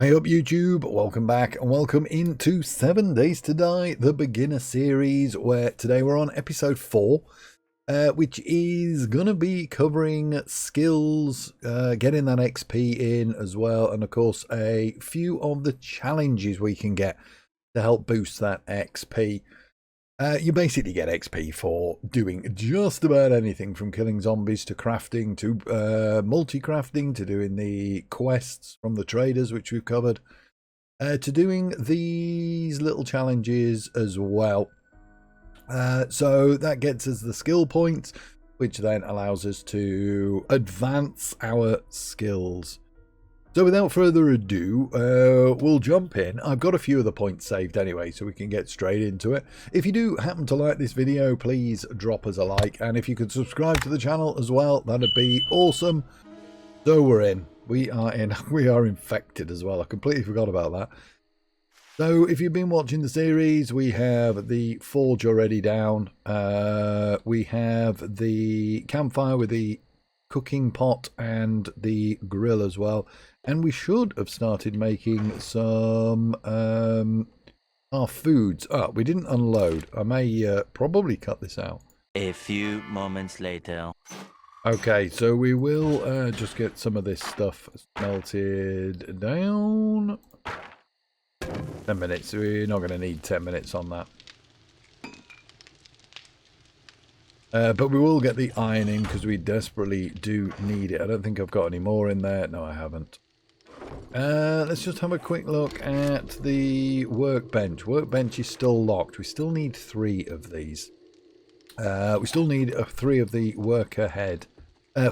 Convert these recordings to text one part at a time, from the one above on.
Hey up YouTube, welcome back and welcome into 7 Days to Die, the beginner series, where today we're on episode 4, which is going to be covering skills, getting that XP in as well, and of course a few of the challenges we can get to help boost that XP. You basically get XP for doing just about anything, from killing zombies to crafting to multi-crafting to doing the quests from the traders, which we've covered, to doing these little challenges as well. So that gets us the skill points, which then allows us to advance our skills. So without further ado, we'll jump in. I've got a few of the points saved anyway, so we can get straight into it. If you do happen to like this video, please drop us a like. And if you could subscribe to the channel as well, that'd be awesome. So we're in. We are in. We are infected as well. I completely forgot about that. So if you've been watching the series, we have the forge already down. We have the campfire with the cooking pot and the grill as well. And we should have started making some our foods. Oh, we didn't unload. I may probably cut this out. A few moments later. Okay, so we will just get some of this stuff smelted down. 10 minutes. We're not going to need 10 minutes on that. But we will get the iron in because we desperately do need it. I don't think I've got any more in there. No, I haven't. Let's just have a quick look at the workbench. Workbench is still locked. We still need 3 of these. We still need 3 of the work ahead.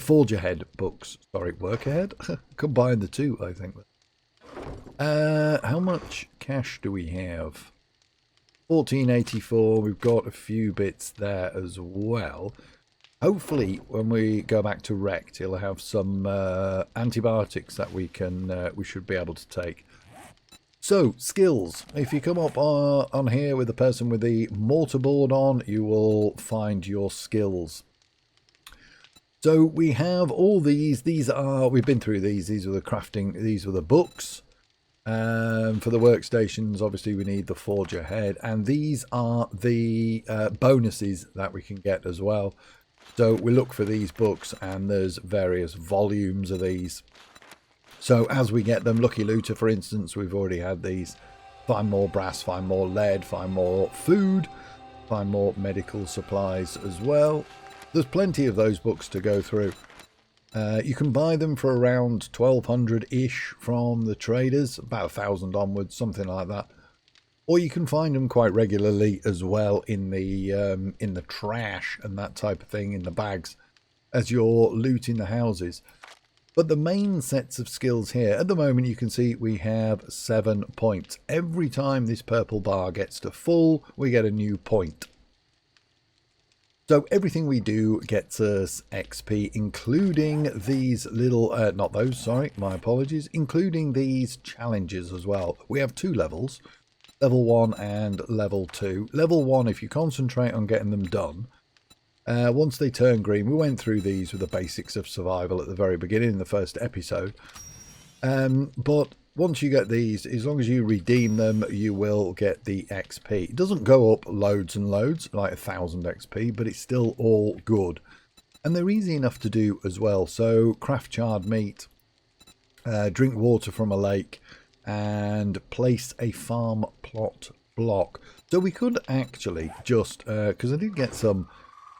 Forge ahead books. Sorry, work ahead? Combine the 2, I think. How much cash do we have? 1484. We've got a few bits there as well. Hopefully, when we go back to Rect, he'll have some antibiotics that we should be able to take. So, skills. If you come up on here with the person with the mortarboard on, you will find your skills. So we have all these. These are, we've been through these. These are the crafting. These were the books. For the workstations, obviously we need the forge ahead, and these are the bonuses that we can get as well. So we look for these books, and there's various volumes of these. So as we get them, Lucky Looter, for instance, we've already had these. Find more brass, find more lead, find more food, find more medical supplies as well. There's plenty of those books to go through. You can buy them for around 1200-ish from the traders, about 1000 onwards, something like that. Or you can find them quite regularly as well in the trash and that type of thing, in the bags, as you're looting the houses. But the main sets of skills here, at the moment you can see we have 7 points. Every time this purple bar gets to full, we get a new point. So everything we do gets us XP, including these little, not those, sorry, my apologies, including these challenges as well. We have 2 levels, level 1 and level 2. Level 1, if you concentrate on getting them done, once they turn green, we went through these with the basics of survival at the very beginning in the first episode. But once you get these, as long as you redeem them, you will get the XP. It doesn't go up loads and loads, like 1000 XP, but it's still all good. And they're easy enough to do as well. So craft charred meat, drink water from a lake, and place a farm plot block. So we could actually just, because I did get some,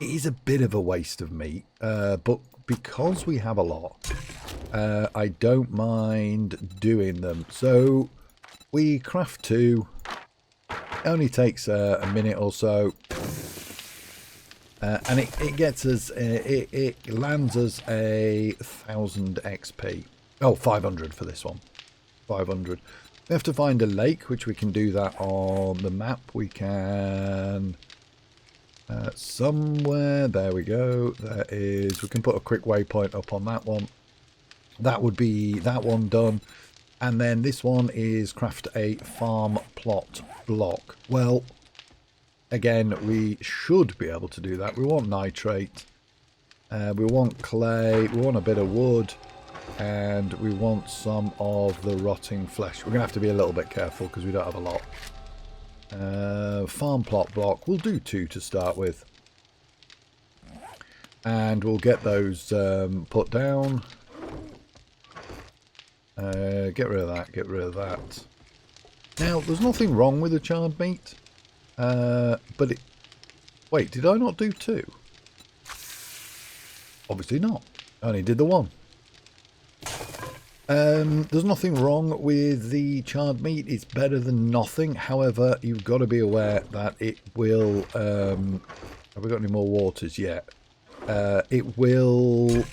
it is a bit of a waste of meat, but because we have a lot, I don't mind doing them. So we craft 2. It only takes a minute or so, and it gets us, it lands us a 1000 XP. Oh, 500 for this one. 500. We have to find a lake, which we can do that on the map. We can somewhere, there we go, there is, we can put a quick waypoint up on that one. That would be that one done. And then this one is craft a farm plot block. Well, again, we should be able to do that. We want nitrate, we want clay, we want a bit of wood, and we want some of the rotting flesh. We're going to have to be a little bit careful because we don't have a lot. Farm plot block. We'll do 2 to start with. And we'll get those put down. Get rid of that, get rid of that. Now, there's nothing wrong with the charred meat. But it... Wait, did I not do 2? Obviously not. I only did the 1. There's nothing wrong with the charred meat. It's better than nothing. However, you've got to be aware that it will... have we got any more waters yet? It will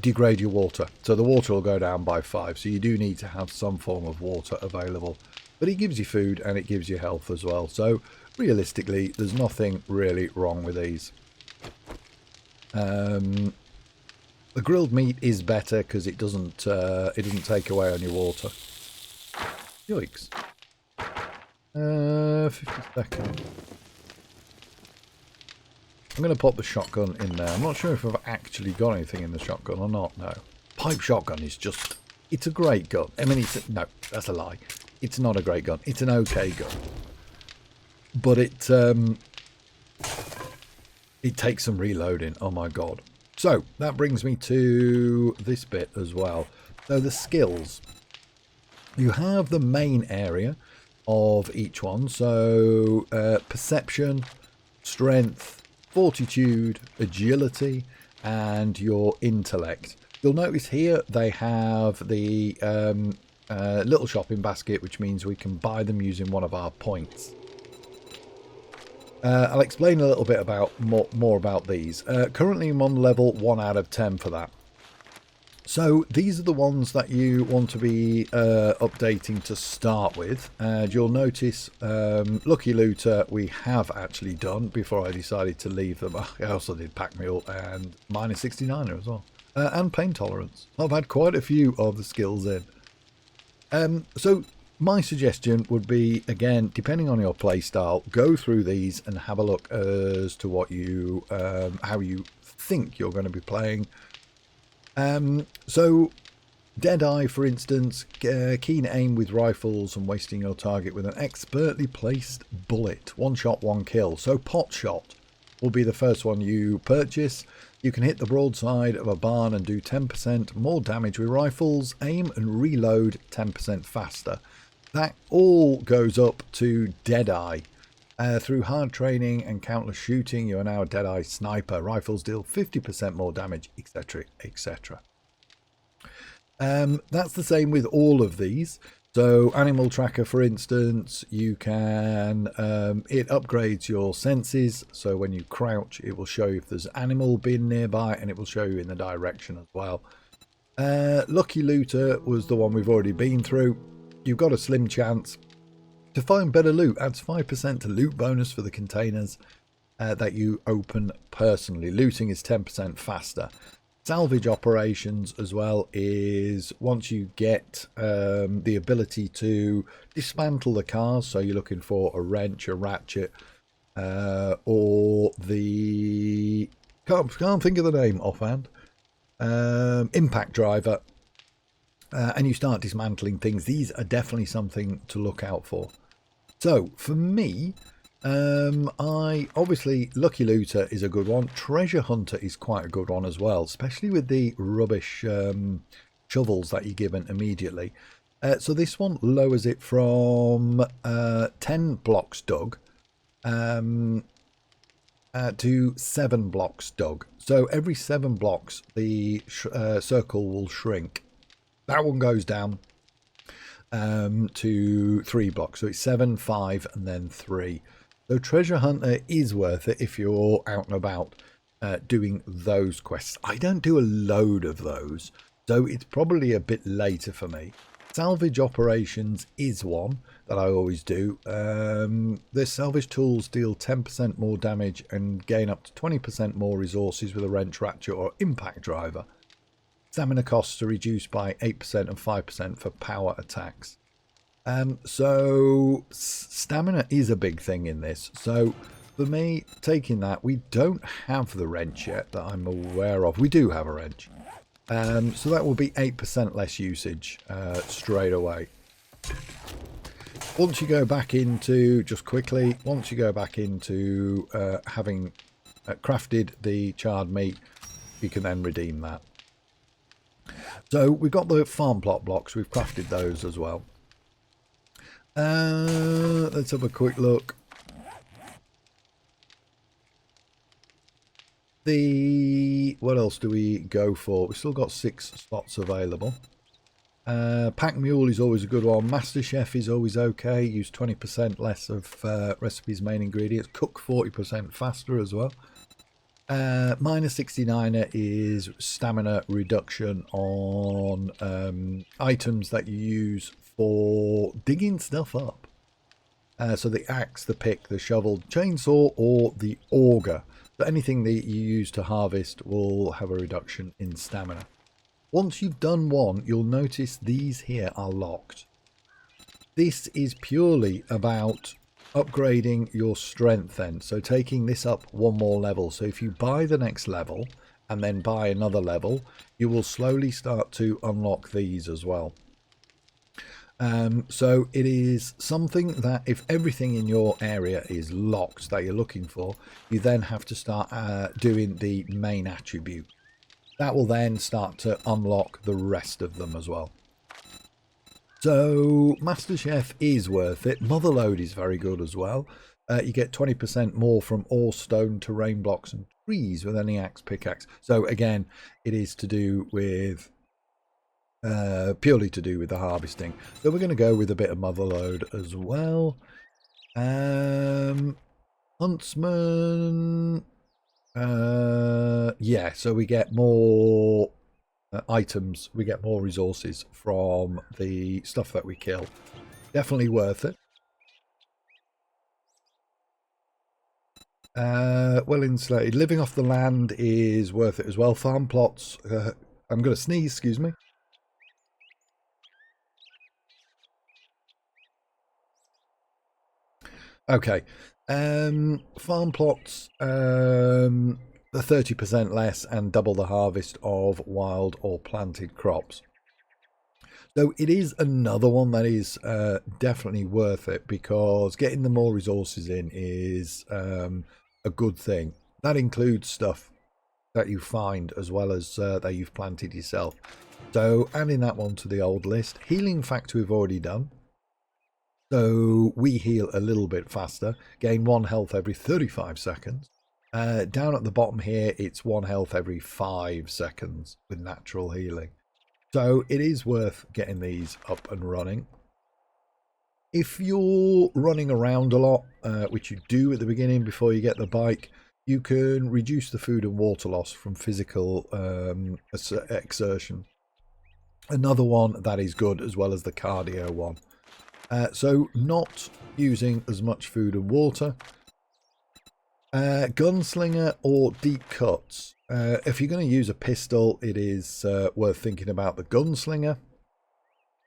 degrade your water. So the water will go down by 5. So you do need to have some form of water available. But it gives you food and it gives you health as well. So realistically, there's nothing really wrong with these. The grilled meat is better because it doesn't take away on your water. Yikes. 50 seconds. I'm going to pop the shotgun in there. I'm not sure if I've actually got anything in the shotgun or not. No. Pipe shotgun is just... It's a great gun. I mean, no, that's a lie. It's not a great gun. It's an okay gun. But it takes some reloading. Oh my god. So, that brings me to this bit as well. So, the skills. You have the main area of each one. So, perception, strength, fortitude, agility, and your intellect. You'll notice here they have the little shopping basket, which means we can buy them using one of our points. I'll explain a little bit about more about these. Currently I'm on level 1 out of 10 for that. So these are the ones that you want to be updating to start with. And you'll notice Lucky Looter we have actually done before I decided to leave them. I also did Pack Mule and minus 69er as well. And Pain Tolerance. I've had quite a few of the skills in. So my suggestion would be, again, depending on your playstyle, go through these and have a look as to what you, how you think you're going to be playing. So Deadeye, for instance, keen aim with rifles and wasting your target with an expertly placed bullet. 1 shot, 1 kill. So pot shot will be the first one you purchase. You can hit the broadside of a barn and do 10% more damage with rifles, aim and reload 10% faster. That all goes up to Deadeye. Through hard training and countless shooting, you are now a Deadeye sniper. Rifles deal 50% more damage, etc., etc. That's the same with all of these. So Animal Tracker, for instance, you can, it upgrades your senses. So when you crouch, it will show you if there's an animal bin nearby and it will show you in the direction as well. Lucky Looter was the one we've already been through. You've got a slim chance to find better loot. Adds 5% to loot bonus for the containers that you open personally. Looting is 10% faster. Salvage operations as well is once you get the ability to dismantle the cars, so you're looking for a wrench, a ratchet, or the can't think of the name offhand, impact driver, and you start dismantling things. These are definitely something to look out for. So for me, I obviously Lucky Looter is a good one. Treasure Hunter is quite a good one as well, especially with the rubbish shovels that you're given immediately. So this one lowers it from 10 blocks dug to 7 blocks dug. So every 7 blocks the circle will shrink. That one goes down to 3 blocks. So it's 7, 5 and then 3. So Treasure Hunter is worth it if you're out and about doing those quests. I don't do a load of those, so it's probably a bit later for me. Salvage operations is one that I always do. The salvage tools deal 10% more damage and gain up to 20% more resources with a wrench, ratchet or impact driver. Stamina costs are reduced by 8% and 5% for power attacks. So stamina is a big thing in this. So for me, taking that, we don't have the wrench yet that I'm aware of. We do have a wrench. So that will be 8% less usage straight away. Once you go back into, just quickly, once you go back into having crafted the charred meat, you can then redeem that. So we've got the farm plot blocks, we've crafted those as well. Let's have a quick look. What else do we go for? We've still got 6 slots available. Pack mule is always a good one. Master chef is always okay. Use 20% less of recipe's main ingredients. Cook 40% faster as well. Minor 69er is stamina reduction on items that you use for digging stuff up. So the axe, the pick, the shovel, chainsaw, or the auger. So anything that you use to harvest will have a reduction in stamina. Once you've done one, you'll notice these here are locked. This is purely about upgrading your strength then. So taking this up one more level. So if you buy the next level and then buy another level, you will slowly start to unlock these as well. So it is something that if everything in your area is locked that you're looking for, you then have to start doing the main attribute. That will then start to unlock the rest of them as well. So Master Chef is worth it. Motherlode is very good as well. You get 20% more from ore, stone, terrain blocks and trees with any axe pickaxe. So again, it is to do with purely to do with the harvesting. So we're going to go with a bit of motherlode as well. Huntsman. Yeah, so we get more items, we get more resources from the stuff that we kill. Definitely worth it. Well insulated. Living off the land is worth it as well. Farm plots. I'm going to sneeze, excuse me. Okay. Farm plots, the 30% less and double the harvest of wild or planted crops. So it is another one that is definitely worth it, because getting the more resources in is a good thing. That includes stuff that you find as well as that you've planted yourself. So adding that one to the old list. Healing factor we've already done. So we heal a little bit faster, gain 1 health every 35 seconds. Down at the bottom here, it's 1 health every 5 seconds with natural healing. So it is worth getting these up and running. If you're running around a lot, which you do at the beginning before you get the bike, you can reduce the food and water loss from physical exertion. Another one that is good, as well as the cardio one. So not using as much food and water. Gunslinger or deep cuts. If you're going to use a pistol, it is worth thinking about the gunslinger.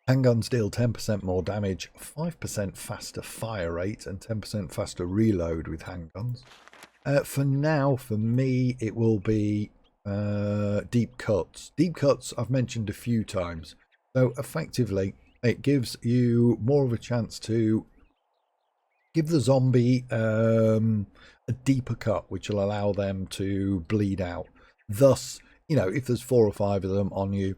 Handguns deal 10% more damage, 5% faster fire rate, and 10% faster reload with handguns. For now, for me, it will be deep cuts. Deep cuts I've mentioned a few times. So effectively, it gives you more of a chance to give the zombie a deeper cut, which will allow them to bleed out. Thus, you know, if there's 4 or 5 of them on you,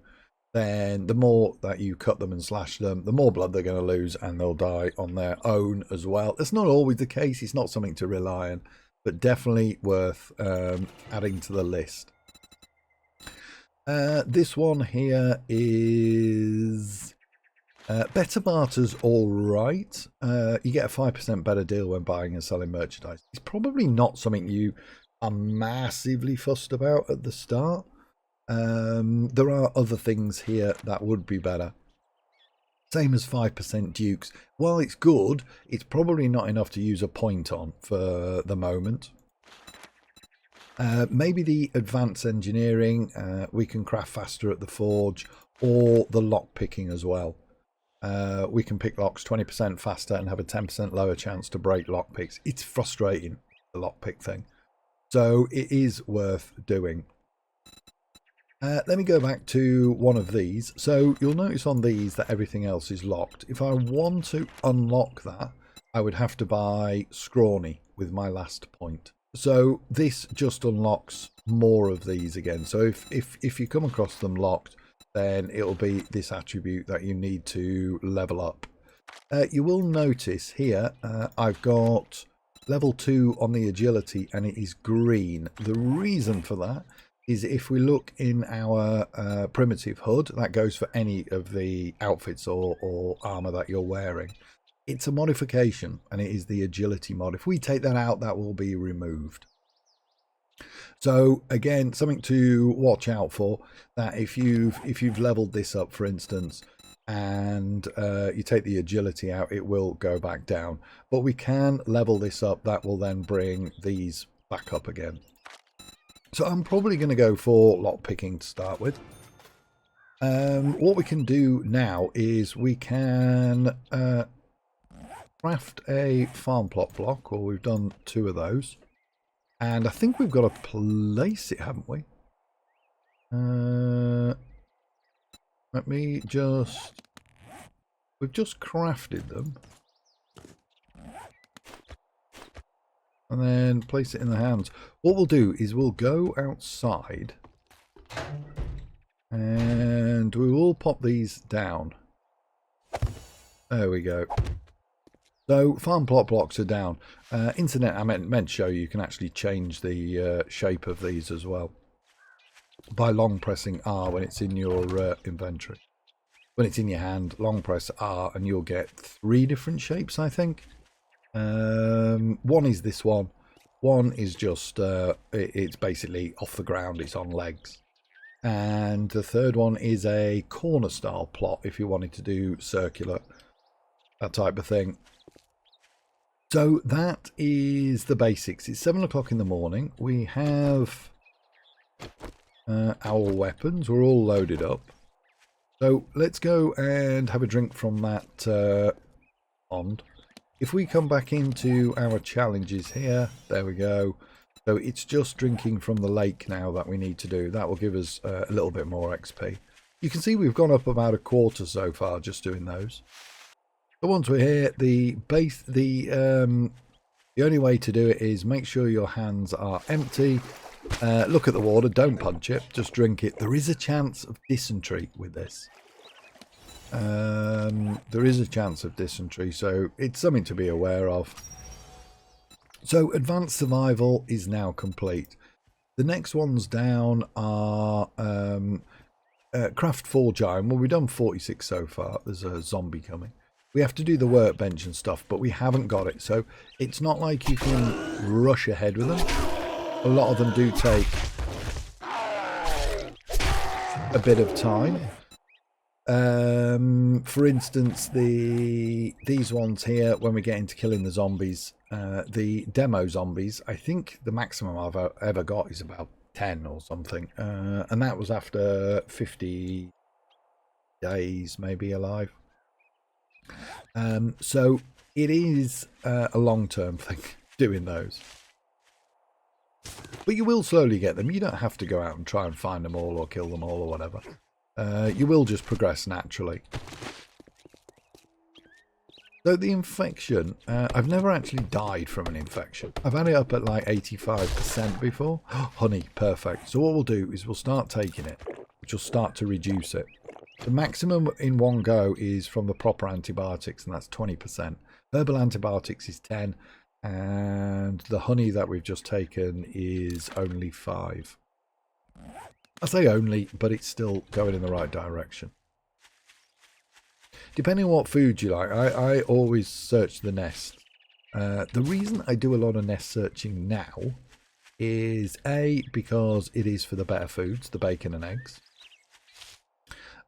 then the more that you cut them and slash them, the more blood they're going to lose, and they'll die on their own as well. That's not always the case. It's not something to rely on, but definitely worth adding to the list. This one here is better barter's all right. You get a 5% better deal when buying and selling merchandise. It's probably not something you are massively fussed about at the start. There are other things here that would be better. Same as 5% dukes. While it's good, it's probably not enough to use a point on for the moment. Maybe the advanced engineering, we can craft faster at the forge, or the lock picking as well. We can pick locks 20% faster and have a 10% lower chance to break lock picks. It's frustrating. the lockpick thing. So it is worth doing. Let me go back to one of these. So you'll notice on these that everything else is locked. If I want to unlock that, I would have to buy Scrawny with my last point. So this just unlocks more of these again. So if you come across them locked, then it'll be this attribute that you need to level up. You will notice here I've got level 2 on the agility and it is green. The reason for that is if we look in our primitive HUD, that goes for any of the outfits or armor that you're wearing. It's a modification and it is the agility mod. If we take that out, that will be removed. So again, something to watch out for, that if you've leveled this up, for instance, and you take the agility out, it will go back down. But we can level this up. That will then bring these back up again. So I'm probably going to go for lockpicking to start with. What we can do now is we can craft a farm plot block, or we've done 2 of those. And I think we've got to place it, haven't we? Let me just... We've just crafted them. And then place it in the hands. What we'll do is we'll go outside. And we will pop these down. There we go. So farm plot blocks are down. Internet, I meant to show you can actually change the shape of these as well by long pressing R when it's in your inventory. When it's in your hand, long press R and you'll get 3 different shapes, I think. One is this one. One is just it's basically off the ground, it's on legs. And the third one is a corner style plot if you wanted to do circular, that type of thing. So that is the basics. It's 7 o'clock in the morning. We have our weapons. We're all loaded up. So let's go and have a drink from that pond. If we come back into our challenges here, there we go. So it's just drinking from the lake now that we need to do. That will give us a little bit more XP. You can see we've gone up about 1/4 so far just doing those. So once we're here, the only way to do it is make sure your hands are empty. Look at the water, don't punch it, just drink it. There is a chance of dysentery with this. There is a chance of dysentery, so it's something to be aware of. So advanced survival is now complete. The next ones down are craft forge iron. Well, we've done 46 so far. There's a zombie coming. We have to do the workbench and stuff, but we haven't got it. So it's not like you can rush ahead with them. A lot of them do take a bit of time. For instance, these ones here, when we get into killing the zombies, the demo zombies, I think the maximum I've ever got is about 10 or something. And that was after 50 days maybe alive. So it is a long-term thing doing those, but you will slowly get them. You don't have to go out and try and find them all or kill them all or whatever. You will just progress naturally. So the infection, I've never actually died from an infection. I've had it up at like 85% before. Honey, perfect. So what we'll do is we'll start taking it, which will start to reduce it. The maximum in one go is from the proper antibiotics, and that's 20%. Herbal antibiotics is 10, and the honey that we've just taken is only 5. I say only, but it's still going in the right direction. Depending on what food you like, I always search the nest. The reason I do a lot of nest searching now is A, because it is for the better foods, the bacon and eggs.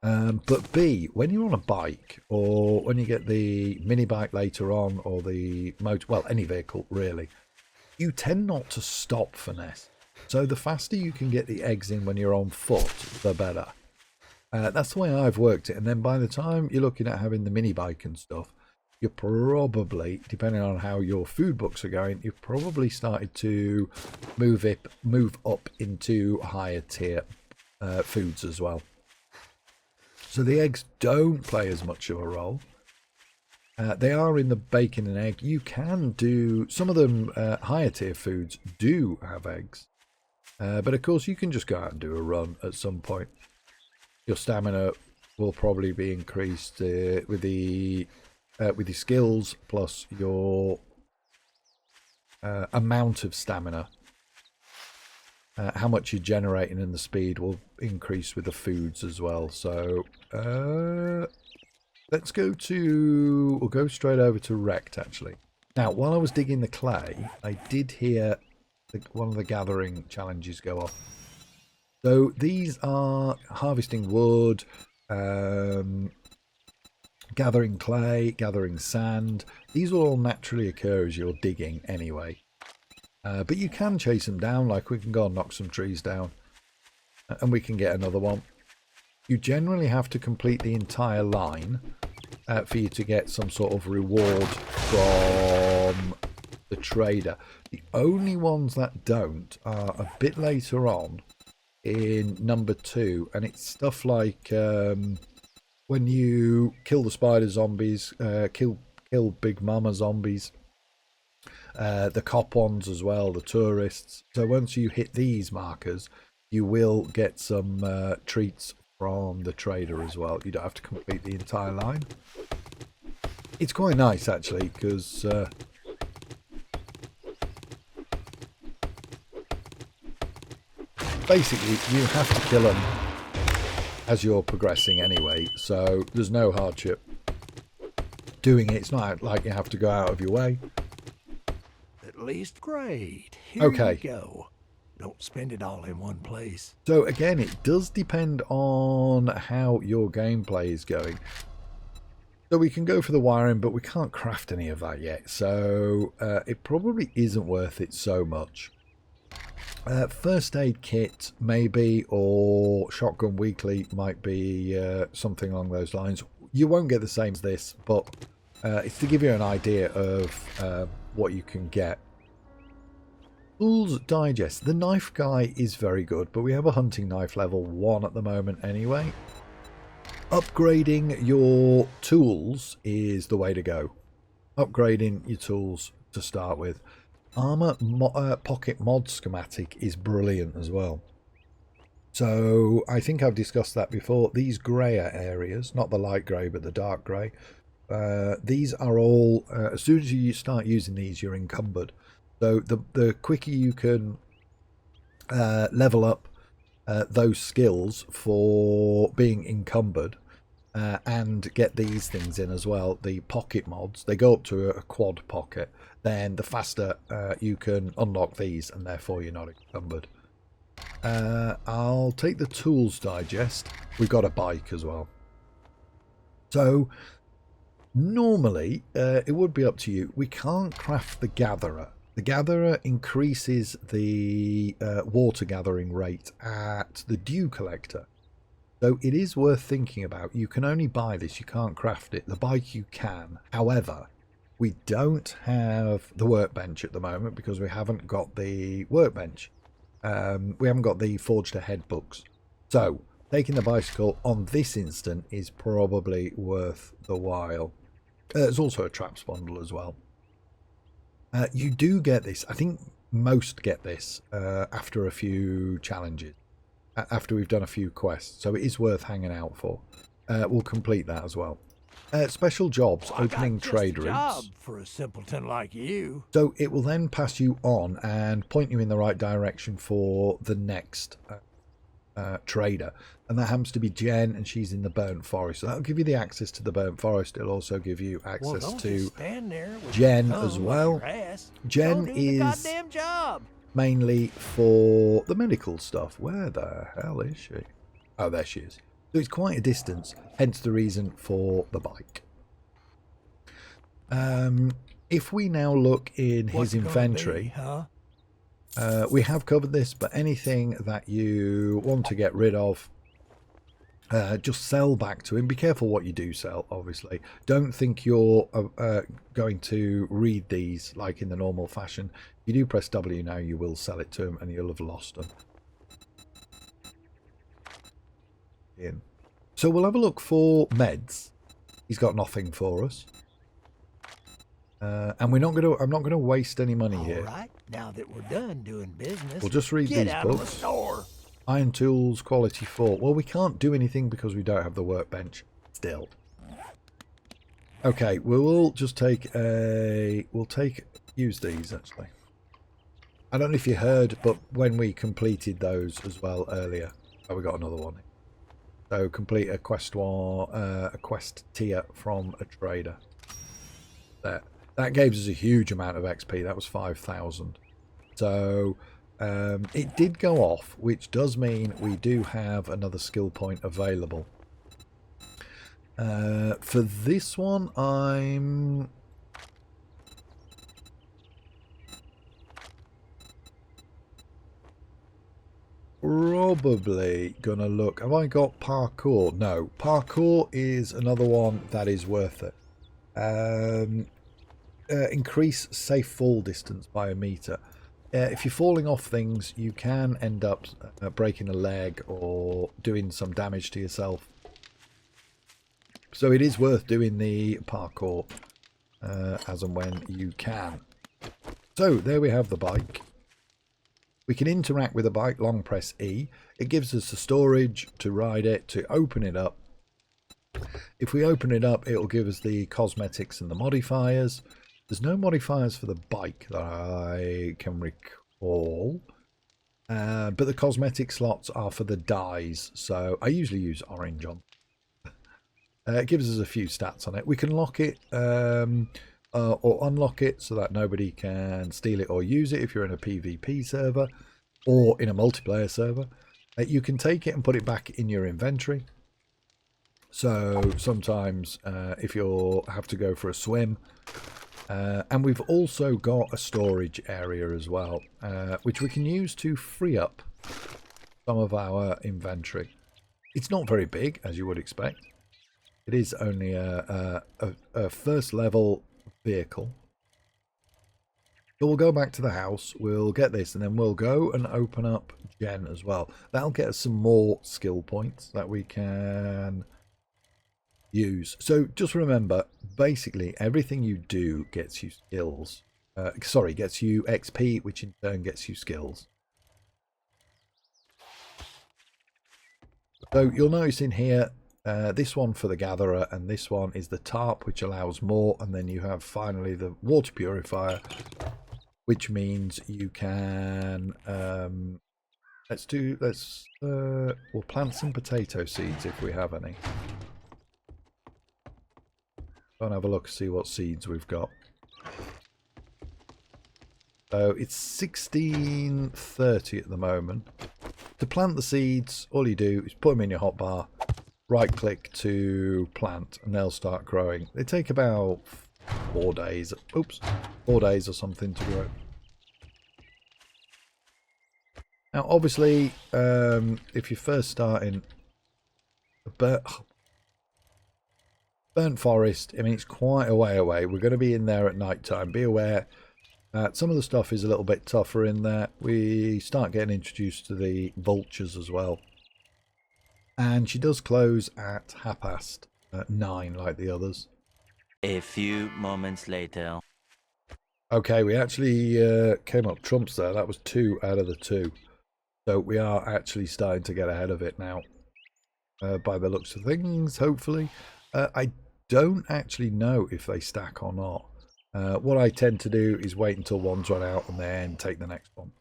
But B, when you're on a bike, or when you get the mini bike later on, or the motor, well, any vehicle really, you tend not to stop for nests. So the faster you can get the eggs in when you're on foot, the better. That's the way I've worked it. And then by the time you're looking at having the mini bike and stuff, you're probably, depending on how your food books are going, you've probably started to move up into higher tier foods as well. So the eggs don't play as much of a role. They are in the bacon and egg. You can do, some of them higher tier foods do have eggs. But of course you can just go out and do a run at some point. Your stamina will probably be increased with the skills, plus your amount of stamina. How much you're generating and the speed will increase with the foods as well. So let's go to, we'll go straight over to Rect actually. Now, while I was digging the clay, I did hear one of the gathering challenges go off. So these are harvesting wood, gathering clay, gathering sand. These will all naturally occur as you're digging anyway. But you can chase them down, like we can go and knock some trees down. And we can get another one. You generally have to complete the entire line for you to get some sort of reward from the trader. The only ones that don't are a bit later on in number 2. And it's stuff like when you kill the spider zombies, kill Big Mama zombies. The cop ones as well, the tourists. So once you hit these markers, you will get some treats from the trader as well. You don't have to complete the entire line. It's quite nice actually, because basically you have to kill them as you're progressing anyway, so there's no hardship doing it. It's not like you have to go out of your way. At least great. Here Okay. you go. Don't spend it all in one place. So again, it does depend on how your gameplay is going. So we can go for the wiring, but we can't craft any of that yet. So it probably isn't worth it so much. First aid kit maybe, or shotgun weekly might be something along those lines. You won't get the same as this, but it's to give you an idea of what you can get. Tools Digest. The knife guy is very good, but we have a hunting knife level 1 at the moment anyway. Upgrading your tools is the way to go. Upgrading your tools to start with. Armor pocket mod schematic is brilliant as well. So I think I've discussed that before. These grayer areas, not the light grey but the dark grey, these are all, as soon as you start using these, you're encumbered. So the quicker you can level up those skills for being encumbered and get these things in as well, the pocket mods, they go up to a quad pocket, then the faster you can unlock these and therefore you're not encumbered. I'll take the Tools Digest. We've got a bike as well. So normally it would be up to you. We can't craft the Gatherer. The Gatherer increases the water gathering rate at the Dew Collector. So it is worth thinking about. You can only buy this, you can't craft it. The bike you can. However, we don't have the workbench at the moment because we haven't got the workbench. We haven't got the Forged Ahead books. So taking the bicycle on this instant is probably worth the while. There's also a traps bundle as well. You do get this. I think most get this after a few challenges, after we've done a few quests. So it is worth hanging out for. We'll complete that as well. Special jobs, opening trade routes. Job for a simpleton like you. So it will then pass you on and point you in the right direction for the next trader. And that happens to be Jen, and she's in the Burnt Forest. So that'll give you the access to the Burnt Forest. It'll also give you access to Jen as well. Jen is mainly for the medical stuff. Where the hell is she? Oh, there she is. So it's quite a distance, hence the reason for the bike. If we now look in his inventory, we have covered this, but anything that you want to get rid of, just sell back to him. Be careful what you do sell, obviously. Don't think you're going to read these like in the normal fashion. If you do press W now, you will sell it to him and you'll have lost them. So we'll have a look for meds. He's got nothing for us. And I'm not going to waste any money here. All right, now that we're done doing business, We'll just read get these out of the books. store. Iron tools, quality 4. Well, we can't do anything because we don't have the workbench still. Okay, we'll just take use these actually. I don't know if you heard, but when we completed those as well earlier, we got another one. So complete a quest a quest tier from a trader. There. That gave us a huge amount of XP. That was 5,000. So it did go off, which does mean we do have another skill point available. For this one, I'm probably gonna look. Have I got parkour? No, parkour is another one that is worth it. Increase safe fall distance by a meter. If you're falling off things, you can end up breaking a leg or doing some damage to yourself. So it is worth doing the parkour as and when you can. So there we have the bike. We can interact with the bike, long press E. It gives us the storage to ride it, to open it up. If we open it up, it will give us the cosmetics and the modifiers. There's no modifiers for the bike that I can recall. But the cosmetic slots are for the dyes. So I usually use orange on. It gives us a few stats on it. We can lock it or unlock it so that nobody can steal it or use it if you're in a PvP server or in a multiplayer server. You can take it and put it back in your inventory. So sometimes if you have to go for a swim. And we've also got a storage area as well, which we can use to free up some of our inventory. It's not very big, as you would expect. It is only a first level vehicle. So we'll go back to the house, we'll get this, and then we'll go and open up Gen as well. That'll get us some more skill points that we can use. So just remember, basically everything you do gets you skills. Gets you XP, which in turn gets you skills. So you'll notice in here, this one for the gatherer, and this one is the tarp, which allows more, and then you have finally the water purifier, which means you can we'll plant some potato seeds if we have any. Go and have a look, see what seeds we've got. So it's 1630 at the moment. To plant the seeds, all you do is put them in your hotbar, right click to plant, and they'll start growing. They take about 4 days. Oops, 4 days or something to grow. Now, obviously, if you're first starting, Burnt Forest, I mean, it's quite a way away. We're going to be in there at night time. Be aware that some of the stuff is a little bit tougher in there. We start getting introduced to the vultures as well. And she does close at 9:30 like the others. A few moments later. Okay, we actually came up trumps there. That was 2 out of the 2. So we are actually starting to get ahead of it now. By the looks of things, hopefully. I don't actually know if they stack or not. What I tend to do is wait until one's run out and then take the next one.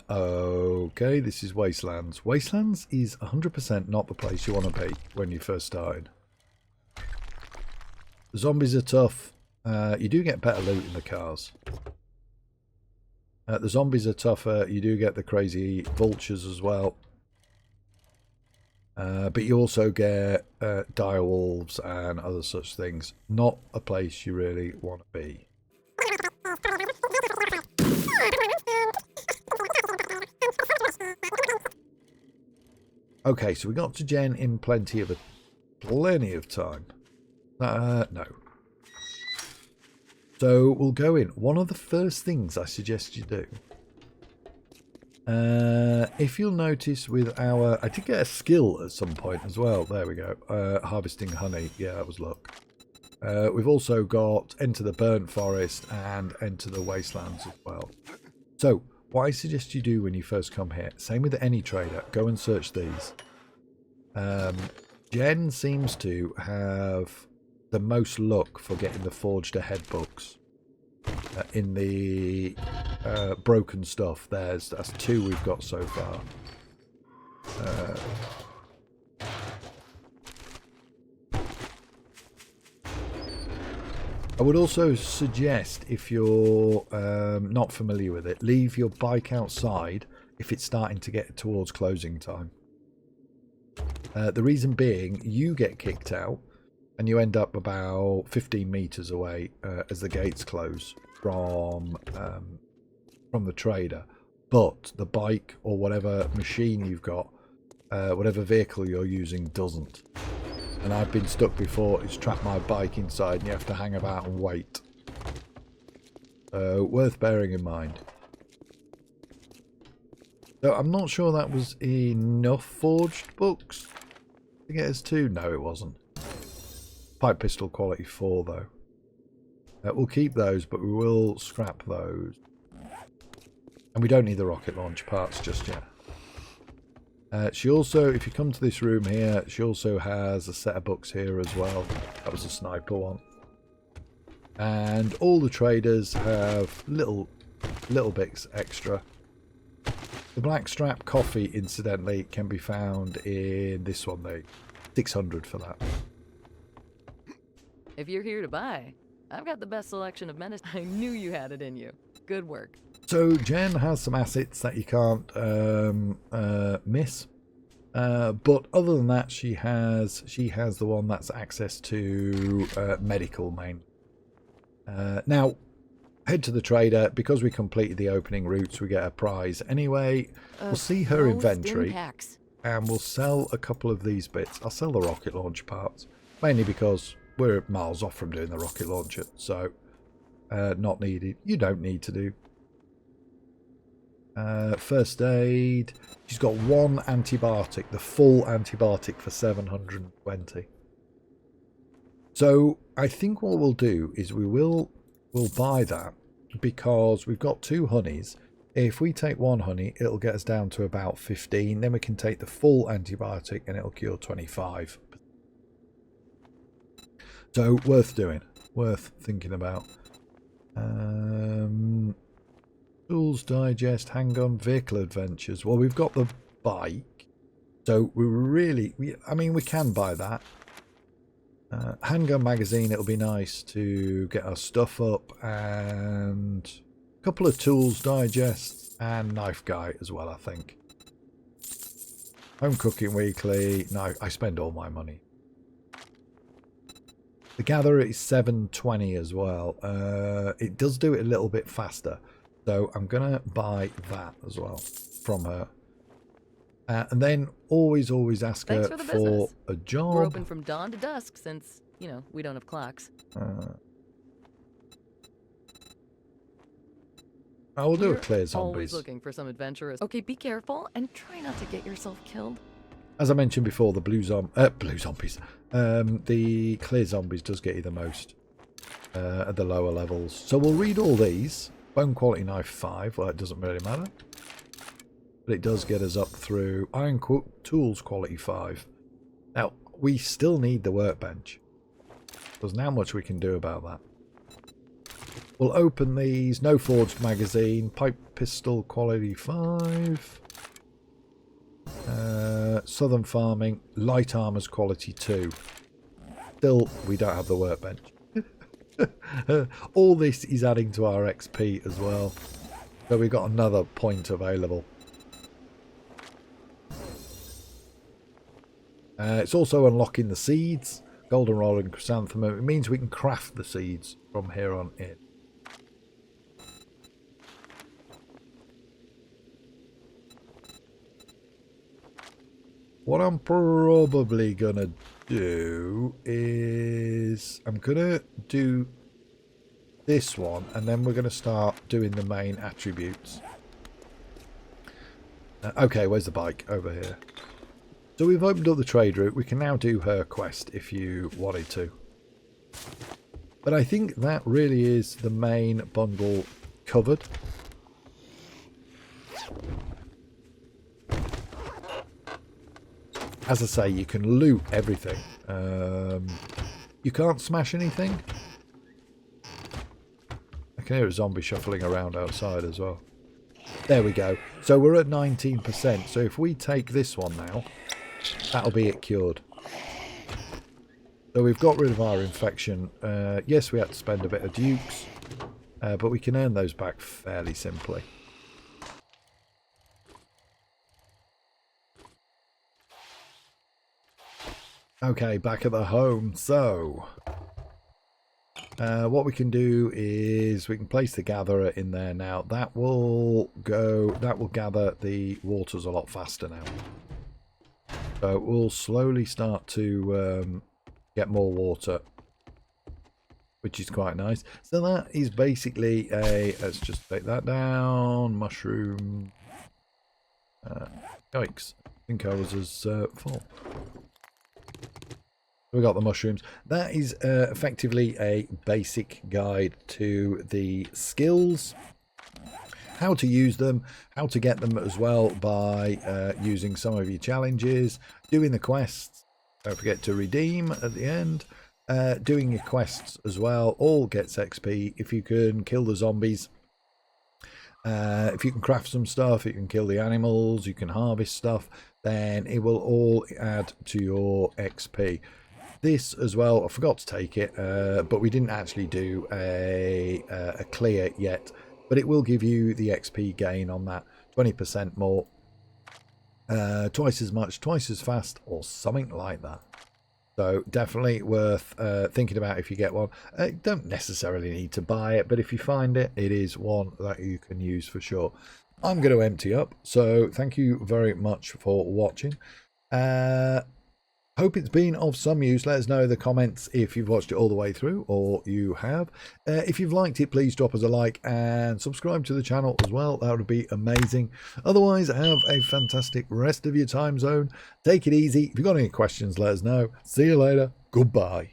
Okay, this is Wastelands. Wastelands is 100% not the place you want to be when you first started. The zombies are tough. You do get better loot in the cars. The zombies are tougher. You do get the crazy vultures as well. But you also get dire wolves and other such things. Not a place you really want to be. Okay, so we got to Jen in plenty of time. No. So we'll go in. One of the first things I suggest you do, if you'll notice with our, I did get a skill at some point as well. There we go. Harvesting honey. Yeah, that was luck. We've also got Enter the Burnt Forest and Enter the Wastelands as well. So what I suggest you do when you first come here, same with any trader, go and search these. Jen seems to have the most luck for getting the Forged Ahead books. In the broken stuff, that's 2 we've got so far. I would also suggest, if you're not familiar with it, leave your bike outside if it's starting to get towards closing time. The reason being, you get kicked out and you end up about 15 meters away as the gates close from the trader, but the bike or whatever machine you've got, whatever vehicle you're using, doesn't. And I've been stuck before. It's trapped my bike inside and you have to hang about and wait. Worth bearing in mind. So I'm not sure that was enough forged books to get us to. No, it wasn't. Pipe pistol quality 4 though. We'll keep those, but we will scrap those. And we don't need the rocket launch parts just yet. She also, if you come to this room here, she also has a set of books here as well. That was a sniper one. And all the traders have little bits extra. The Blackstrap coffee, incidentally, can be found in this one. They 600 for that. If you're here to buy, I've got the best selection of medicine. I knew you had it in you. Good work. So Jen has some assets that you can't miss, but other than that, she has the one that's access to medical main. Now, head to the trader. Because we completed the opening routes, we get a prize. Anyway, we'll see her inventory, and we'll sell a couple of these bits. I'll sell the rocket launch parts, mainly because we're miles off from doing the rocket launcher, so not needed. You don't need to do. First aid. She's got 1 antibiotic, the full antibiotic for 720. So I think what we'll do is we'll buy that because we've got 2 honeys. If we take 1 honey, it'll get us down to about 15. Then we can take the full antibiotic and it'll cure 25. So worth doing, worth thinking about. Tools Digest, Handgun, Vehicle Adventures. Well, we've got the bike, so I mean, we can buy that. Handgun magazine, it'll be nice to get our stuff up, and a couple of Tools Digest and Knife Guy as well, I think. Home Cooking Weekly. No, I spend all my money. The Gatherer is 720 as well. It does do it a little bit faster. So I'm going to buy that as well from her. And then always ask her for a job. We're open from dawn to dusk since, we don't have clocks. I will do a clear zombies. Always looking for some adventurous. Okay, be careful and try not to get yourself killed. As I mentioned before, the blue zombies. The clear zombies does get you the most at the lower levels. So we'll read all these. Bone quality knife 5. Well, it doesn't really matter. But it does get us up through iron tools quality 5. Now, we still need the workbench. There's not much we can do about that. We'll open these. No forged magazine. Pipe pistol quality 5. Southern farming. Light armors quality 2. Still, we don't have the workbench. All this is adding to our XP as well. So we've got another point available. It's also unlocking the seeds. Goldenrod and chrysanthemum. It means we can craft the seeds from here on in. what I'm probably going to do is I'm going to do this one, and then we're going to start doing the main attributes. Okay, where's the bike? Over here. So we've opened up the trade route. We can now do her quest if you wanted to. But I think that really is the main bundle covered. As I say, you can loot everything. You can't smash anything. I can hear a zombie shuffling around outside as well. There we go. So we're at 19%. So if we take this one now, that'll be it cured. So we've got rid of our infection. Yes, we had to spend a bit of dukes, but we can earn those back fairly simply. Okay, back at the home. So what we can do is we can place the gatherer in there now. That will gather the waters a lot faster now. So we'll slowly start to get more water, which is quite nice. So that is basically a, let's just take that down, mushroom. Yikes, I think I was as full. We got the mushrooms. That is effectively a basic guide to the skills, how to use them, how to get them as well by using some of your challenges, doing the quests. Don't forget to redeem at the end. Doing your quests as well all gets XP. If you can kill the zombies, if you can craft some stuff, you can kill the animals, you can harvest stuff, then it will all add to your XP. This as well, I forgot to take it, but we didn't actually do a clear yet, but it will give you the XP gain on that, 20% more, twice as much, twice as fast, or something like that. So definitely worth thinking about if you get one. You don't necessarily need to buy it, but if you find it, it is one that you can use for sure. I'm going to empty up, so thank you very much for watching. Hope it's been of some use. Let us know in the comments if you've watched it all the way through or you have. If you've liked it, please drop us a like and subscribe to the channel as well. That would be amazing. Otherwise, have a fantastic rest of your time zone. Take it easy. If you've got any questions, let us know. See you later. Goodbye.